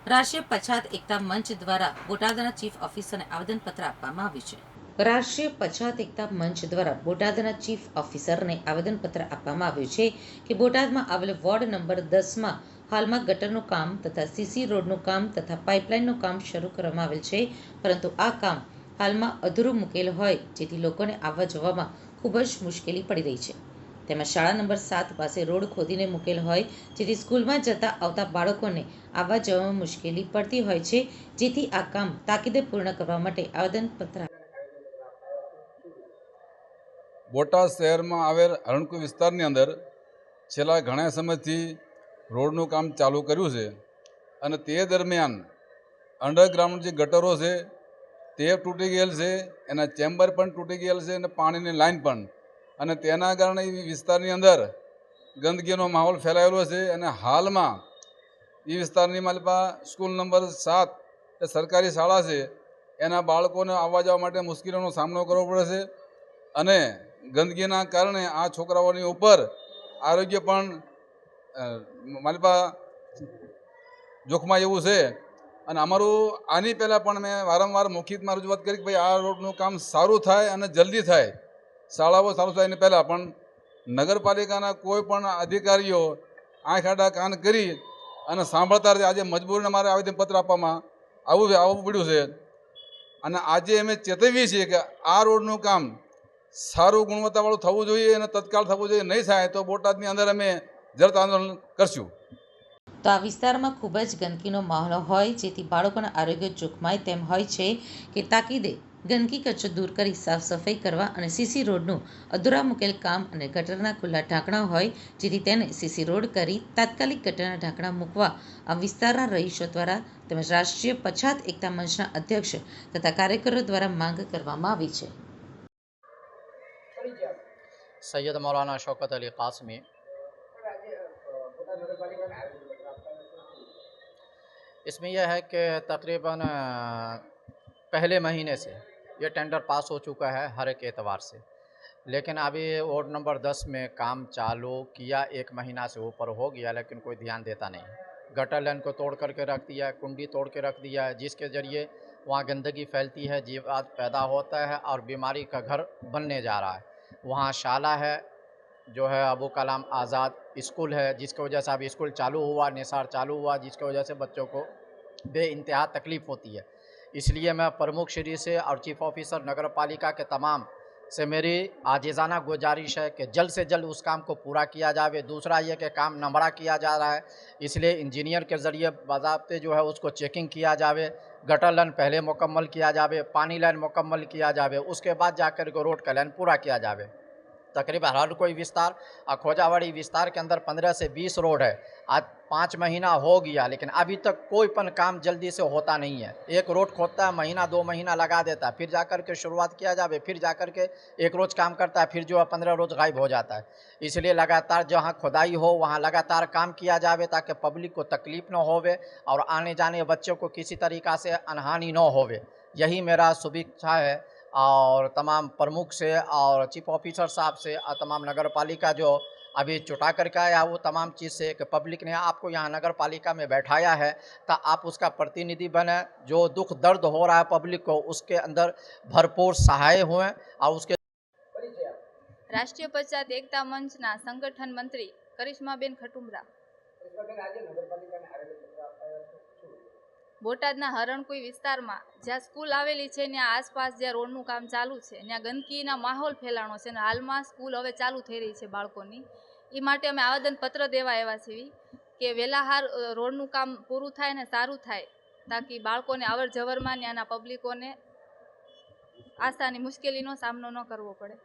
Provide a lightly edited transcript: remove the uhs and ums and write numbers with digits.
રાષ્ટ્રીય પછાત એકતા મંચ દ્વારા બોટાદના ચીફ ઓફિસરને આવેદનપત્ર આપવામાં આવ્યું છે। રાષ્ટ્રીય પછાત એકતા મંચ દ્વારા બોટાદના ચીફ ઓફિસરને આવેદનપત્ર આપવામાં આવ્યું છે કે બોટાદમાં આવેલ વોર્ડ નંબર 10માં હાલમાં ગટરનું કામ તથા સીસી રોડનું કામ તથા પાઇપલાઇનનું કામ શરૂ કરવામાં આવેલ છે, પરંતુ આ કામ હાલમાં અધૂરું મૂકેલ હોય જેથી લોકોને આવવા જવામાં ખૂબ જ મુશ્કેલી પડી રહી છે। તેમાં શાળા નંબર 7 પાસે રોડ ખોદીને મૂકેલ હોય જેથી સ્કૂલમાં જતા આવતા બાળકોને આવવા જવામાં મુશ્કેલી પડતી હોય છે, જેથી આ કામ તાકીદે પૂર્ણ કરવા માટે આવેદનપત્ર બોટાદ શહેરમાં આવેલ હરણકુઈ વિસ્તારની અંદર છેલ્લા ઘણા સમયથી રોડનું કામ ચાલુ કર્યું છે અને તે દરમિયાન અંડરગ્રાઉન્ડ જે ગટરો છે તે તૂટી ગયેલ છે, એના ચેમ્બર પણ તૂટી ગયેલ છે અને પાણીની લાઈન પણ, અને તેના કારણે એ વિસ્તારની અંદર ગંદકીનો માહોલ ફેલાયેલો છે। અને હાલમાં એ વિસ્તારની માલપા સ્કૂલ નંબર 7 એ સરકારી શાળા છે, એના બાળકોને આવવા જવા માટે મુશ્કેલીનો સામનો કરવો પડે છે અને ગંદકીના કારણે આ છોકરાઓની ઉપર આરોગ્ય પણ માલપા જોખમાય એવું છે। અને અમારું આની પહેલાં પણ મેં વારંવાર મૌખિકમાં રજૂઆત કરી કે ભાઈ આ રોડનું કામ સારું થાય અને જલ્દી થાય, શાળાઓ સારું થાય એની પહેલાં, પણ નગરપાલિકાના કોઈ પણ અધિકારીઓ આંખ આડા કાન કરી અને સાંભળતા નથી। આજે મજબૂરીને મારે આવેદનપત્ર આપવામાં આવવું પડ્યું છે અને આજે અમે ચેતવીએ છીએ કે આ રોડનું કામ સારું ગુણવત્તાવાળું થવું જોઈએ અને તત્કાળ થવું જોઈએ। નહીં થાય તો બોટાદની અંદર અમે જરત આંદોલન કરશું। તો આ વિસ્તારમાં ખૂબ જ ગંદકીનો માહોલ હોય જેથી બાળકોના આરોગ્ય જોખમાય તેમ હોય છે કે તાકીદે ગંદકી કચરો દૂર કરી સાફ સફાઈ કરવા અને સીસી રોડનું અધૂરા મૂકેલ કામ અને ગટરના ખુલ્લા ઢાંકણા હોય જેથી તેને સીસી રોડ કરી તાત્કાલિક ગટરના ઢાંકણા મૂકવા આ વિસ્તારના રહીશો દ્વારા તેમજ રાષ્ટ્રીય પછાત એકતા મંચના અધ્યક્ષ તથા કાર્યકરો દ્વારા માંગ કરવામાં આવી છે। सैयद मौलाना शौकत अली कासमी। इसमें यह है कि तकरीबन पहले महीने से ये टेंडर पास हो चुका है हर एक एतबार से, लेकिन अभी वार्ड नंबर 10 में काम चालू किया 1 महीना से ऊपर हो गया, लेकिन कोई ध्यान देता नहीं। गटर लाइन को तोड़ करके रख दिया है, कुंडी तोड़ के रख दिया है, जिसके ज़रिए वहाँ गंदगी फैलती है, जीवात पैदा होता है और बीमारी का घर बनने जा रहा है। वहाँ शाला है जो है अबू कलाम आज़ाद स्कूल है, जिसकी वजह से अभी स्कूल चालू हुआ, निसार चालू हुआ, जिसकी वजह से बच्चों को बेइंतहा तकलीफ़ होती है। इसलिए मैं प्रमुख श्री से और चीफ ऑफिसर नगर पालिका के तमाम से मेरी आजिज़ाना गुजारिश है कि जल्द से जल्द उस काम को पूरा किया जाए। दूसरा ये कि काम नंबड़ा किया जा रहा है, इसलिए इंजीनियर के ज़रिए बाज़ाब्ते जो है उसको चेकिंग किया जाए, गटर लाइन पहले मुकम्मल किया जाए, पानी लाइन मुकम्मल किया जाए, उसके बाद जाकर के रोड का लाइन पूरा किया जाए। तकरीबन हर कोई विस्तार और खोजावाड़ी विस्तार के अंदर 15 से 20 रोड है। आज 5 महीना हो गया, लेकिन अभी तक कोई पण काम जल्दी से होता नहीं है। एक रोड खोदता है, महीना 2 महीना लगा देता है, फिर जाकर के शुरुआत किया जाए, फिर जाकर के एक रोज़ काम करता है, फिर जो है 15 रोज़ गायब हो जाता है। इसलिए लगातार जहाँ खुदाई हो वहाँ लगातार काम किया जाए ताकि पब्लिक को तकलीफ़ न होवे और आने जाने बच्चों को किसी तरीक़ा से अनहानि न होवे। यही मेरा शुभेच्छा है और तमाम प्रमुख से और चीफ ऑफिसर साहब से और तमाम नगर पालिका जो अभी चुटा करके आया वो तमाम चीज़ से कि पब्लिक ने आपको यहाँ नगर पालिका में बैठाया है तो आप उसका प्रतिनिधि बने। जो दुख दर्द हो रहा है पब्लिक को उसके अंदर भरपूर सहाय हुए और उसके राष्ट्रीय पछात एकता मंचना संगठन मंत्री करिश्माबेन खटुमरा। બોટાદના હરણકુઈ વિસ્તારમાં જ્યાં સ્કૂલ આવેલી છે ત્યાં આસપાસ જ્યાં રોડનું કામ ચાલુ છે ત્યાં ગંદકીના માહોલ ફેલાણો છે અને હાલમાં સ્કૂલ હવે ચાલુ થઈ રહી છે બાળકોની, એ માટે અમે આવેદનપત્ર દેવા આવ્યા છીએ કે વહેલાહાર રોડનું કામ પૂરું થાય ને સારું થાય તાકી બાળકોને અવર જવરમાં ત્યાંના પબ્લિકોને આસાની મુશ્કેલીનો સામનો ન કરવો પડે।